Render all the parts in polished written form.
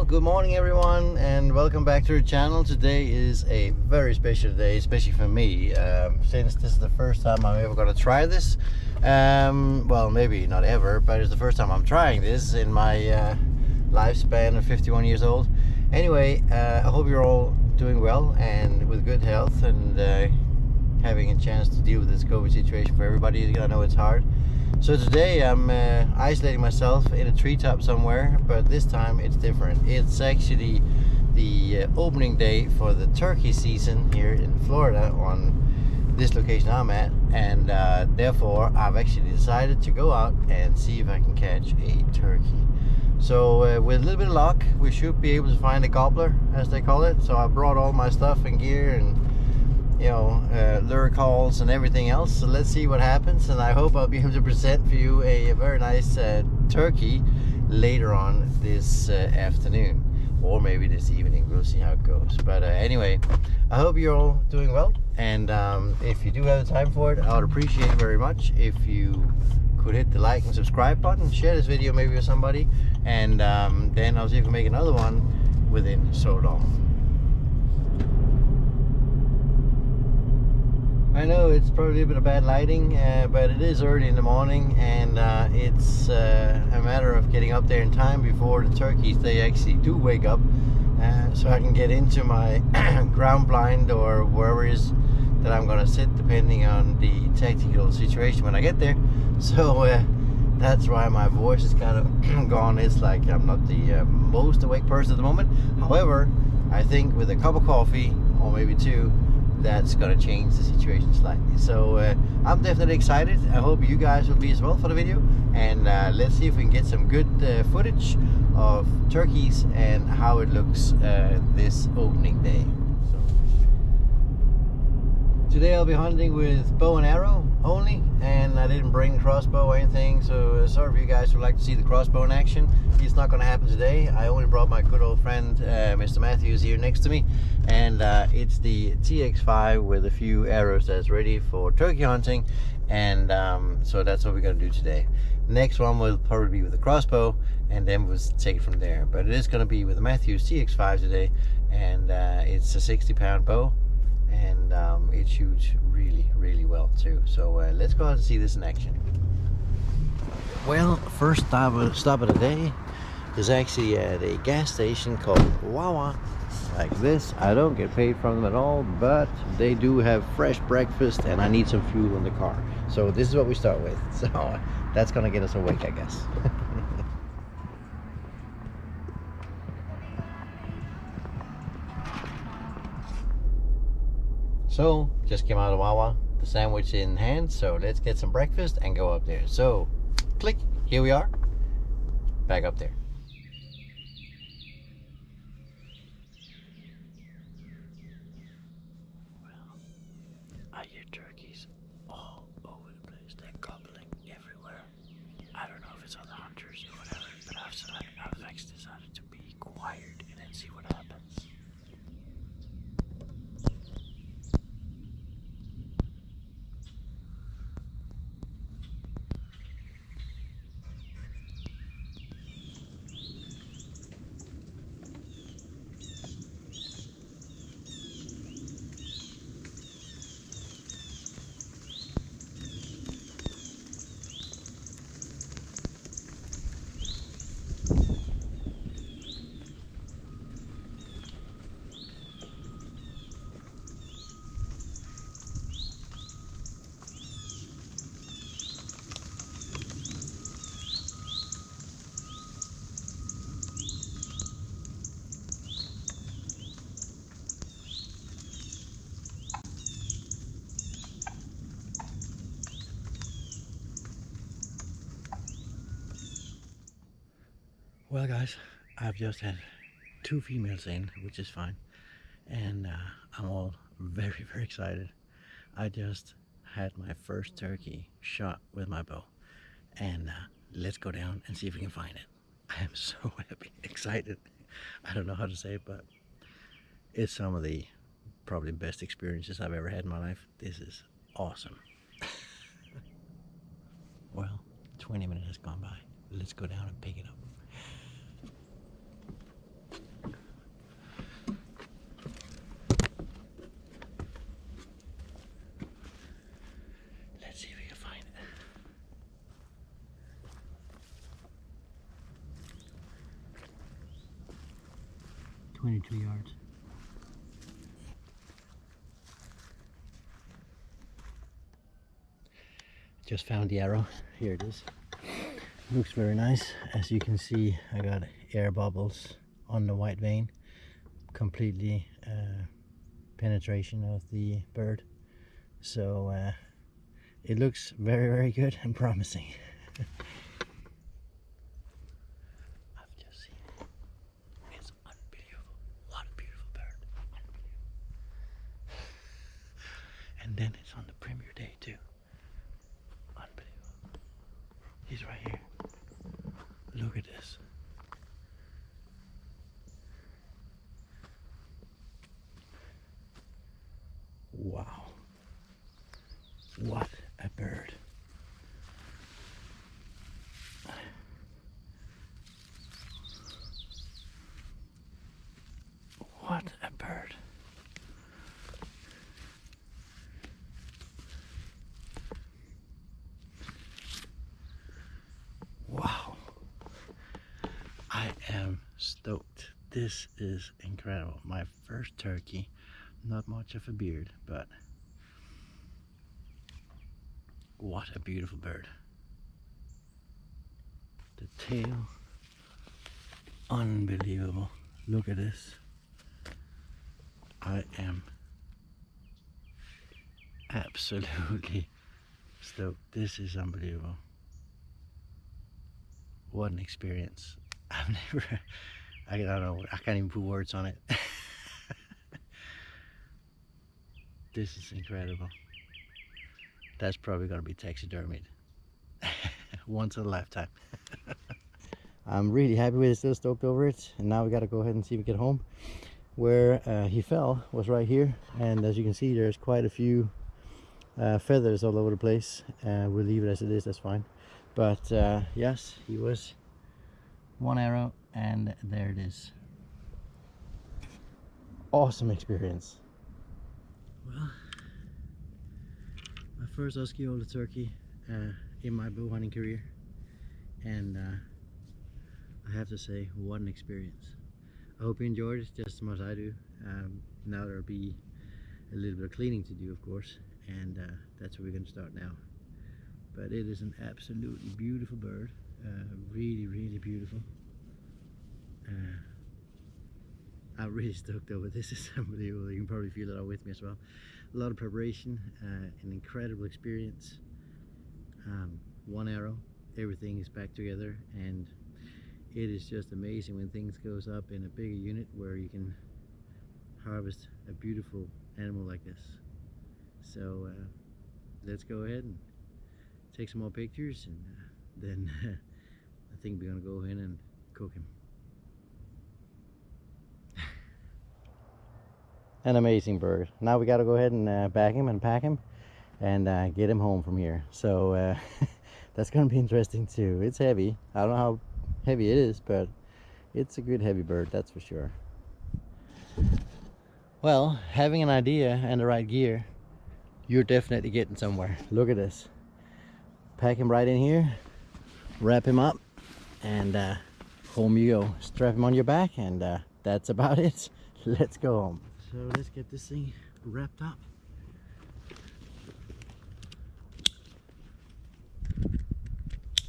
good morning everyone, and welcome back to the channel. Today is a very special day, especially for me, since this is the first time I'm ever going to try this. Well, maybe not ever, but it's the first time I'm trying this in my lifespan of 51 years old. Anyway, I hope you're all doing well and with good health, and having a chance to deal with this COVID situation for everybody. I know it's hard. So today I'm isolating myself in a treetop somewhere, but this time it's different. It's actually the opening day for the turkey season here in Florida on this location I'm at, and therefore I've actually decided to go out and see if I can catch a turkey. So with a little bit of luck, we should be able to find a gobbler, as they call it. So I brought all my stuff and gear and lure calls and everything else. So let's see what happens, and I hope I'll be able to present for you a very nice turkey later on this afternoon, or maybe this evening. We'll see how it goes. But anyway, I hope you're all doing well, and if you do have the time for it, I would appreciate it very much if you could hit the like and subscribe button, share this video maybe with somebody, and then I'll see if I can make another one within so long. I know it's probably a bit of bad lighting, but it is early in the morning, and it's a matter of getting up there in time before the turkeys, they actually do wake up, so I can get into my ground blind or wherever it is that I'm going to sit, depending on the tactical situation when I get there. So that's why my voice is kind of gone. It's like I'm not the most awake person at the moment. However, I think with a cup of coffee, or maybe two, that's going to change the situation slightly. So I'm definitely excited. I hope you guys will be as well for the video, and let's see if we can get some good footage of turkeys and how it looks this opening day. So today I'll be hunting with bow and arrow only, and I didn't bring the crossbow or anything, so sorry for you guys who like to see the crossbow in action. It's not going to happen today. I only brought my good old friend Mr. Matthews here next to me, and it's the TX5 with a few arrows that's ready for turkey hunting, and so that's what we're going to do today. Next one will probably be with the crossbow, and then we'll take it from there. But it is going to be with the Matthews TX5 today, and it's a 60-pound bow, and it shoots really well too. So let's go out and see this in action. Well, first stop of the day is actually at a gas station called Wawa, like this. I don't get paid from them at all, but they do have fresh breakfast, and I need some fuel in the car. So this is what we start with. So that's gonna get us awake, I guess. So just came out of Wawa, the sandwich in hand, so let's get some breakfast and go up there. So click, here we are, back up there. Well, I hear turkeys all over the place. They're gobbling everywhere. I don't know if it's other hunters or whatever, but I've actually decided to be quiet and then see what happens. Well guys, I've just had 2 females in, which is fine, and I'm all very excited. I just had my first turkey shot with my bow, and let's go down and see if we can find it. I am so happy, excited. I don't know how to say it, but it's some of the probably best experiences I've ever had in my life. This is awesome. Well, 20 minutes has gone by. Let's go down and pick it up. 22 yards. Just found the arrow. Here it is. Looks very nice. As you can see, I got air bubbles on the white vein. Completely penetration of the bird. So it looks very, very good and promising. I've just seen it. It's unbelievable. What a beautiful bird. Unbelievable. And then it's on the premiere day too. Unbelievable. He's right here. Look at this. Wow. What a bird. What a bird. Wow. I am stoked. This is incredible. My first turkey. Not much of a beard, but what a beautiful bird. The tail, unbelievable. Look at this. I am absolutely stoked. This is unbelievable. What an experience. I've never, I don't know, I can't even put words on it. This is incredible. That's probably gonna be taxidermied once in a lifetime. I'm really happy with it, still stoked over it. And now we gotta go ahead and see if we get home. Where he fell was right here. And as you can see, there's quite a few feathers all over the place. We'll leave it as it is, that's fine. But yes, he was one arrow and there it is. Awesome experience. Well, my first Osceola turkey in my bow hunting career, and I have to say, what an experience. I hope you enjoyed it just as much as I do. Now there'll be a little bit of cleaning to do, of course, and that's where we're going to start now. But it is an absolutely beautiful bird, really, really beautiful. I'm really stoked over this. It's unbelievable. You can probably feel it all with me as well. A lot of preparation, an incredible experience. One arrow, everything is back together, and it is just amazing when things goes up in a bigger unit where you can harvest a beautiful animal like this. So let's go ahead and take some more pictures, and then I think we're gonna go in and cook him. An amazing bird. Now we got to go ahead and bag him and pack him and get him home from here. So that's going to be interesting too. It's heavy. I don't know how heavy it is, but it's a good heavy bird, that's for sure. Well, having an idea and the right gear, you're definitely getting somewhere. Look at this. Pack him right in here, wrap him up, and home you go. Strap him on your back, and that's about it. Let's go home. So let's get this thing wrapped up.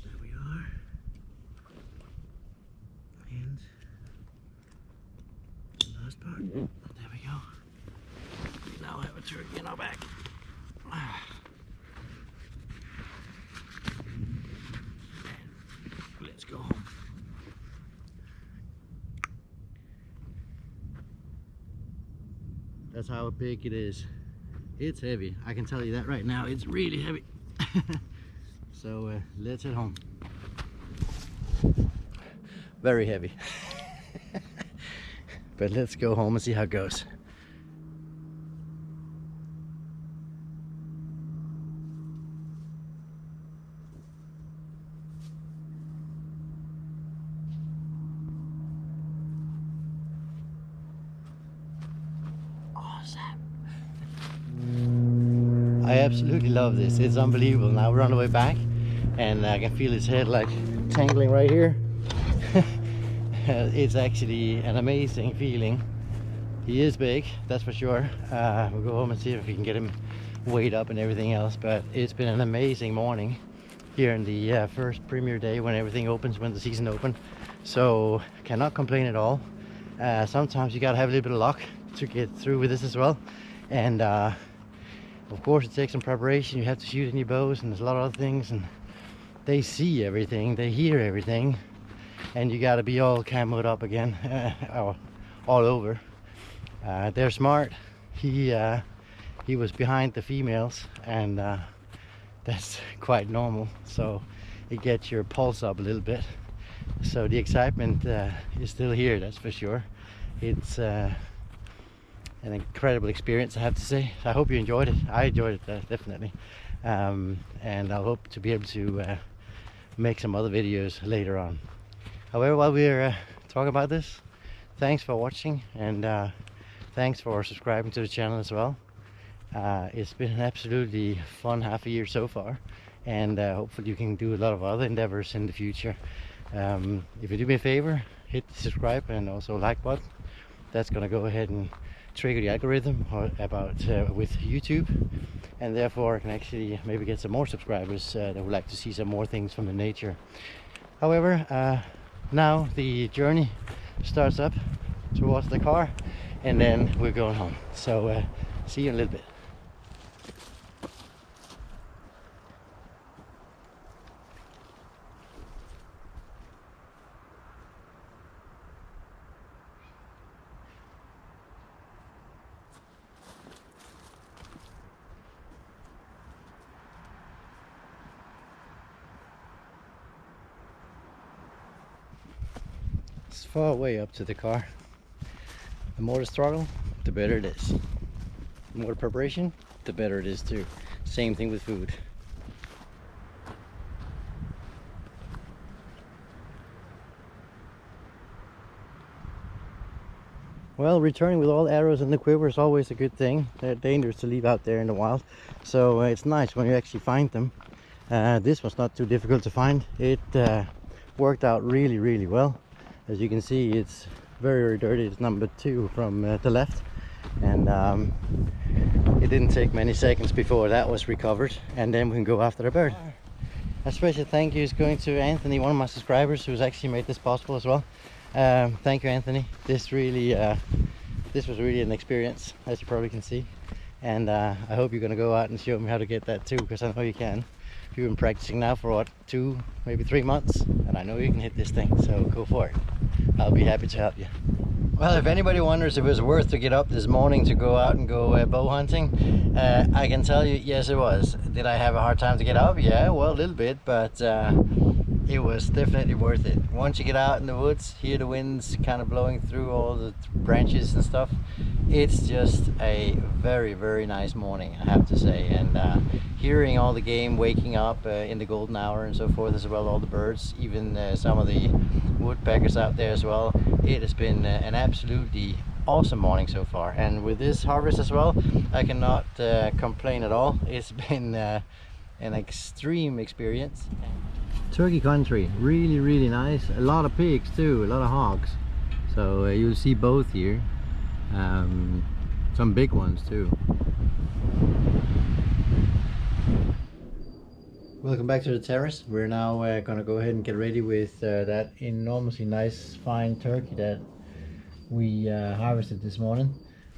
There we are. And the last part. There we go. We now have a turkey in our back. Let's go home. That's how big it is. It's heavy, I can tell you that right now. It's really heavy. So let's head home. Very heavy. But let's go home and see how it goes. I absolutely love this. It's unbelievable. Now we're on the way back, and I can feel his head like tangling right here. it's actually an amazing feeling. He is big, that's for sure. We'll go home and see if we can get him weighed up and everything else, but it's been an amazing morning here in the first premiere day when everything opens, when the season opens. So cannot complain at all. Sometimes you gotta have a little bit of luck to get through with this as well, and of course it takes some preparation. You have to shoot in your bows, and there's a lot of other things, and they see everything, they hear everything, and you gotta be all camoed up again, all over. They're smart. He was behind the females, and that's quite normal, so it gets your pulse up a little bit. So the excitement is still here, that's for sure. It's an incredible experience, I have to say. I hope you enjoyed it. I enjoyed it, definitely. And I hope to be able to make some other videos later on. However, while we're talking about this, thanks for watching, and thanks for subscribing to the channel as well. It's been an absolutely fun half a year so far, and hopefully you can do a lot of other endeavors in the future. If you do me a favor, hit the subscribe and also like button. That's gonna go ahead and trigger the algorithm with YouTube, and therefore I can actually maybe get some more subscribers that would like to see some more things from the nature. However, now the journey starts up towards the car, and then we're going home. So see you in a little bit. It's far away up to the car. The more the struggle, the better it is. The more the preparation, the better it is too. Same thing with food. Well, returning with all arrows in the quiver is always a good thing. They're dangerous to leave out there in the wild, so it's nice when you actually find them. This was not too difficult to find. It worked out really well. As you can see, it's very dirty. It's number 2 from the left, and it didn't take many seconds before that was recovered, and then we can go after the bird. A special thank you is going to Anthony, one of my subscribers, who's actually made this possible as well. Thank you, Anthony. This was really an experience, as you probably can see, and I hope you're going to go out and show me how to get that too, because I know you can. You've been practicing now for what, 2, maybe 3 months, and I know you can hit this thing, so go for it. I'll be happy to help you. Well, if anybody wonders if it was worth to get up this morning to go out and go bow hunting, I can tell you, yes it was. Did I have a hard time to get up? Yeah, well, a little bit, but it was definitely worth it. Once you get out in the woods, hear the winds kind of blowing through all the branches and stuff, it's just a very nice morning, I have to say. And hearing all the game waking up in the golden hour and so forth as well, all the birds, even some of the woodpeckers out there as well, it has been an absolutely awesome morning so far. And with this harvest as well, I cannot complain at all. It's been an extreme experience. Turkey country, really nice. A lot of pigs too, a lot of hogs. So you'll see both here. Some big ones too. Welcome back to the terrace. We're now gonna go ahead and get ready with that enormously nice fine turkey that we harvested this morning.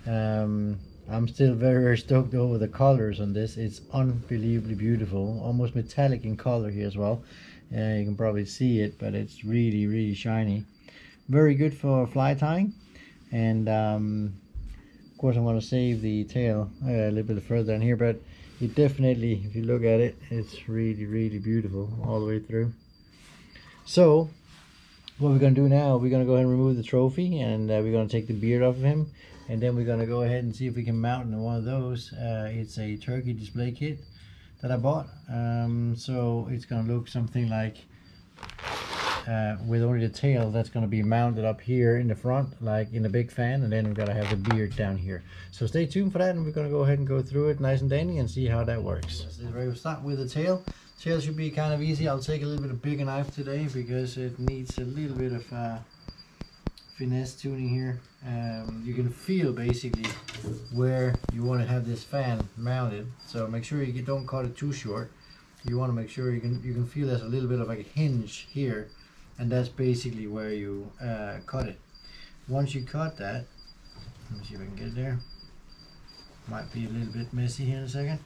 I'm still very stoked over the colors on this. It's unbelievably beautiful, almost metallic in color here as well. You can probably see it, but it's really shiny. Very good for fly tying, and of course I'm going to save the tail a little bit further down here, but it definitely, if you look at it, it's really beautiful all the way through. So what we're going to do now, we're going to go ahead and remove the trophy, and we're going to take the beard off of him, and then we're going to go ahead and see if we can mount in one of those. It's a turkey display kit that I bought, so it's going to look something like with only the tail that's going to be mounted up here in the front, like in a big fan, and then we're going to have the beard down here. So stay tuned for that, and we're going to go ahead and go through it nice and dandy and see how that works. We'll start with the tail. Tail should be kind of easy. I'll take a little bit of bigger knife today because it needs a little bit of finesse tuning here. You can feel basically where you want to have this fan mounted, so make sure you don't cut it too short. You want to make sure you can feel there's a little bit of like a hinge here, and that's basically where you cut it. Once you cut that, let me see if I can get it there. Might be a little bit messy here in a second,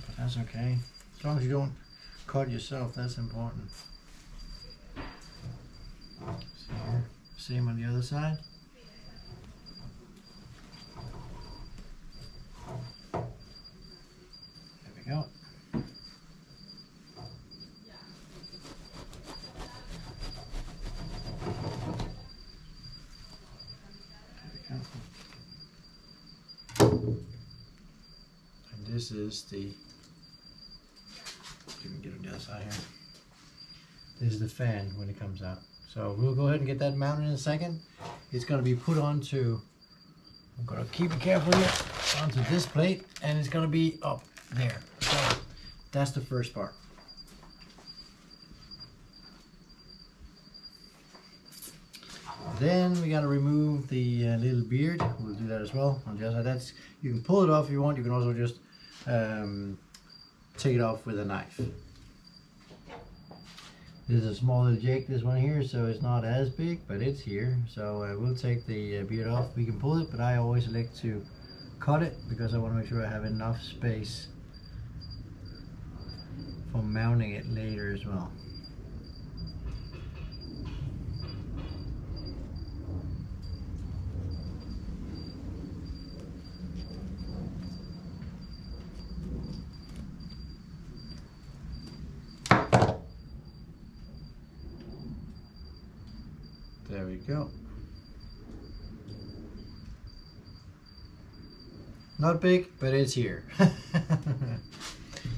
but that's okay. As long as you don't cut yourself, that's important. See here, same on the other side. There we go. And this is the, you can get on the other side here. This is the fan when it comes out. So we'll go ahead and get that mounted in a second. It's going to be put onto, I'm going to keep it careful here, onto this plate, and it's going to be up there. So that's the first part. Then we got to remove the little beard. We'll do that as well on the other side. That's, you can pull it off if you want. You can also just take it off with a knife. This is a small little jig, this one here, so it's not as big, but it's here. So we'll take the beard off. We can pull it, but I always like to cut it because I want to make sure I have enough space for mounting it later as well. There we go. Not big, but it's here.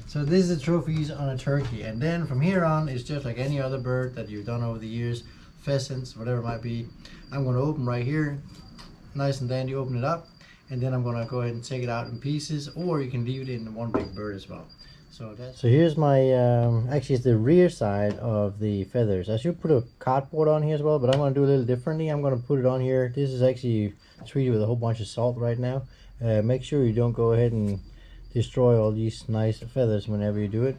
So this is the trophies on a turkey, and then from here on it's just like any other bird that you've done over the years, pheasants, whatever it might be. I'm going to open right here, nice and dandy, open it up, and then I'm going to go ahead and take it out in pieces, or you can leave it in one big bird as well. So here's my, actually it's the rear side of the feathers. I should put a cardboard on here as well, but I'm going to do a little differently. I'm going to put it on here. This is actually treated with a whole bunch of salt right now. Make sure you don't go ahead and destroy all these nice feathers whenever you do it.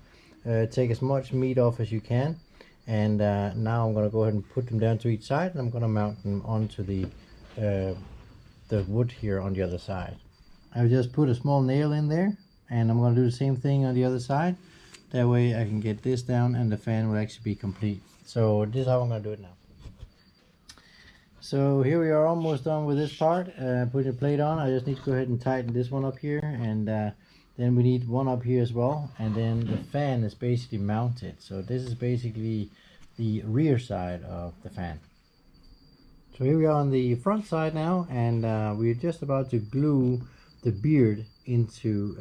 Take as much meat off as you can. And now I'm going to go ahead and put them down to each side, and I'm going to mount them onto the wood here on the other side. I've just put a small nail in there, and I'm going to do the same thing on the other side. That way I can get this down and the fan will actually be complete. So this is how I'm going to do it now. So here we are, almost done with this part. Put the plate on. I just need to go ahead and tighten this one up here, and then we need one up here as well, and then the fan is basically mounted. So this is basically the rear side of the fan. So here we are on the front side now, and we're just about to glue the beard into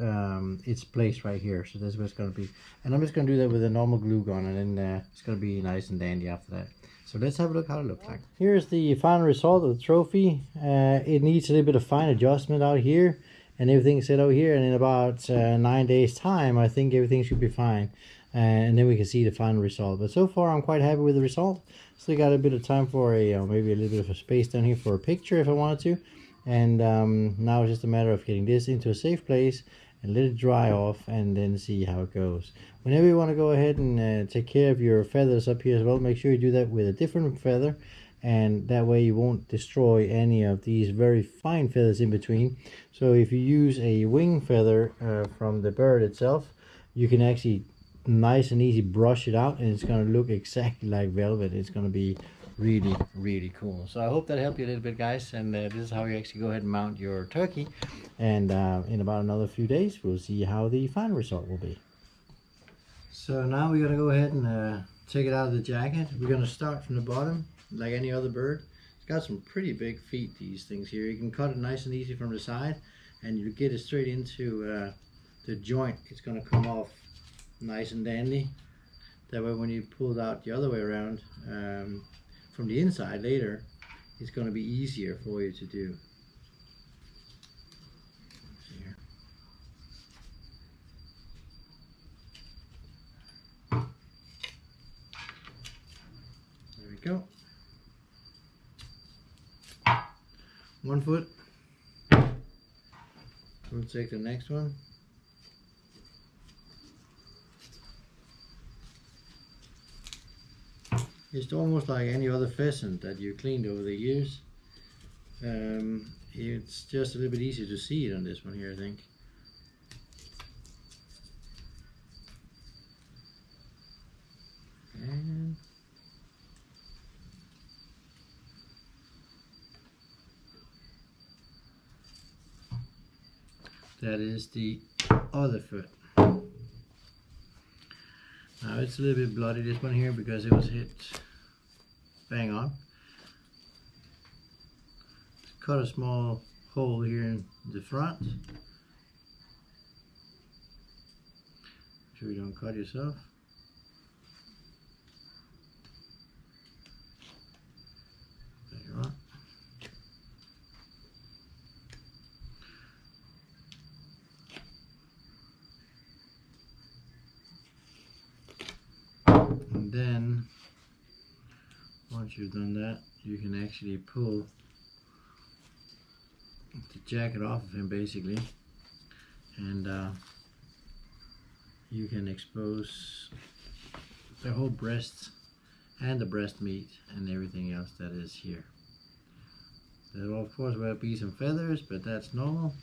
its place right here. So that's what it's going to be, and I'm just going to do that with a normal glue gun, and then it's going to be nice and dandy after that. So let's have a look how it looks like. Here's the final result of the trophy. It needs a little bit of fine adjustment out here, and everything's set out here, and in about 9 days time I think everything should be fine, and then we can see the final result. But so far I'm quite happy with the result. Still got a bit of time for a maybe a little bit of a space down here for a picture if I wanted to. And now it's just a matter of getting this into a safe place and let it dry off, and then see how it goes. Whenever you want to go ahead and take care of your feathers up here as well, make sure you do that with a different feather, and that way you won't destroy any of these very fine feathers in between. So if you use a wing feather from the bird itself, you can actually nice and easy brush it out, and it's going to look exactly like velvet. It's going to be really, really cool. So I hope that helped you a little bit, guys, and this is how you actually go ahead and mount your turkey. And in about another few days we'll see how the final result will be. So now we're going to go ahead and take it out of the jacket. We're going to start from the bottom like any other bird. It's got some pretty big feet, these things here. You can cut it nice and easy from the side, and you get it straight into the joint. It's going to come off nice and dandy. That way when you pull it out the other way around from the inside later, it's going to be easier for you to do. Here. There we go. 1 foot. We'll take the next one. It's almost like any other pheasant that you cleaned over the years. It's just a little bit easier to see it on this one here, I think. And that is the other foot. Now it's a little bit bloody, this one here, because it was hit bang on. Cut a small hole here in the front. Make sure you don't cut yourself. There you are. And then once you've done that, you can actually pull the jacket off of him basically, and you can expose the whole breast and the breast meat and everything else that is here. There will of course will be some feathers, but that's normal.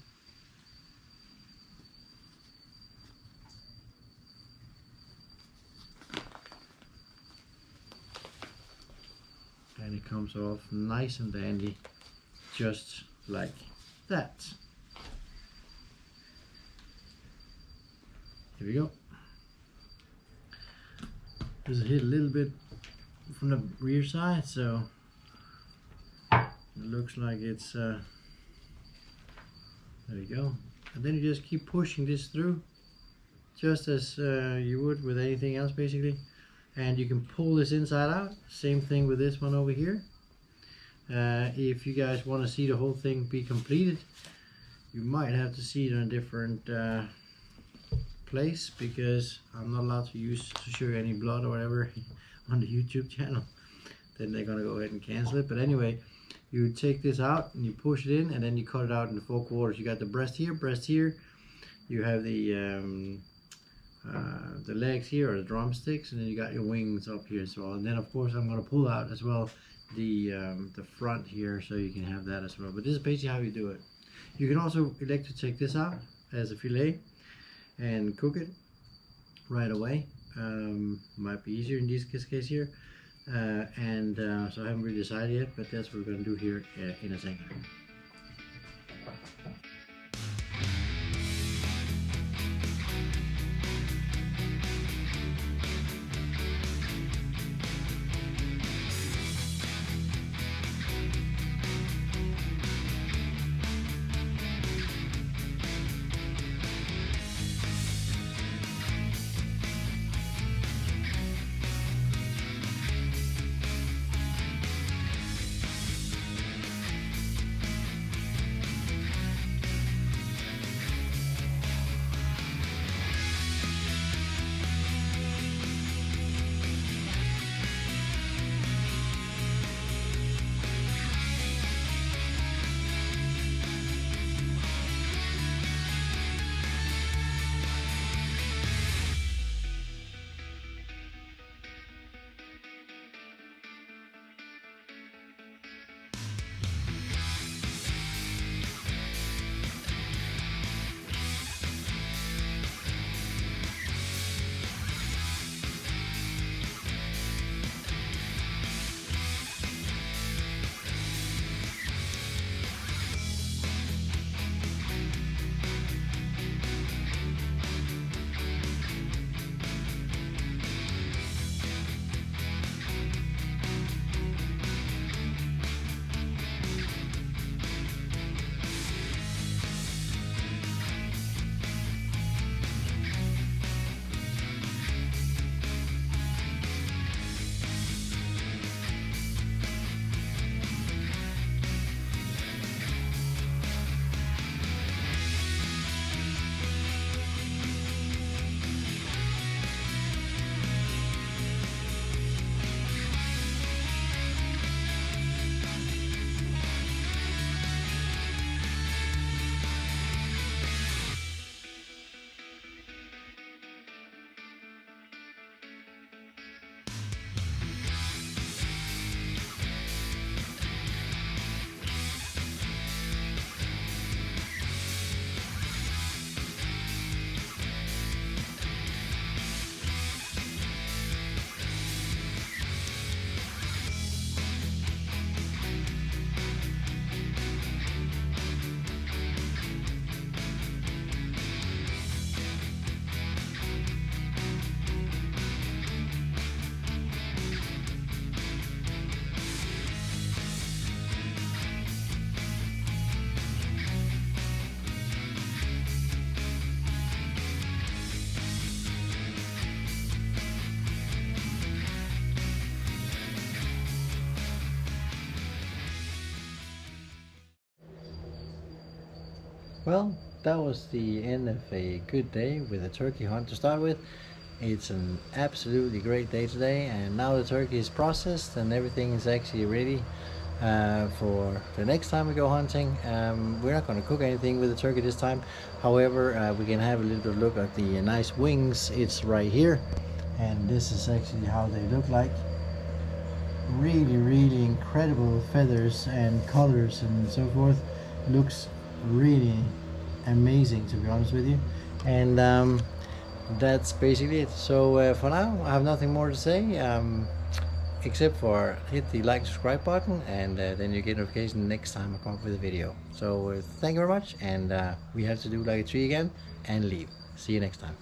And it comes off nice and dandy, just like that. Here we go. This is hit a little bit from the rear side, so it looks like it's there you go. And then you just keep pushing this through, just as you would with anything else basically. And you can pull this inside out. Same thing with this one over here. If you guys want to see the whole thing be completed, you might have to see it in a different place, because I'm not allowed to show you any blood or whatever on the YouTube channel. Then they're gonna go ahead and cancel it. But anyway, you take this out and you push it in, and then you cut it out into 4 quarters. You got the breast here. You have the legs here, or the drumsticks, and then you got your wings up here as well. And then of course I'm going to pull out as well the front here, so you can have that as well. But this is basically how you do it. You can also elect to take this out as a fillet and cook it right away. Might be easier in this case here. So I haven't really decided yet, but that's what we're going to do here in a second. Well, that was the end of a good day with a turkey hunt to start with. It's an absolutely great day today, and now the turkey is processed and everything is actually ready for the next time we go hunting. We're not going to cook anything with the turkey this time. However, we can have a little bit of look at the nice wings. It's right here, and this is actually how they look like. Really incredible feathers and colors and so forth. Looks really amazing, to be honest with you. And that's basically it. So for now I have nothing more to say, except for hit the like subscribe button, and then you get notification next time I come up with a video. So thank you very much, and we have to do like a tree again and leave. See you next time.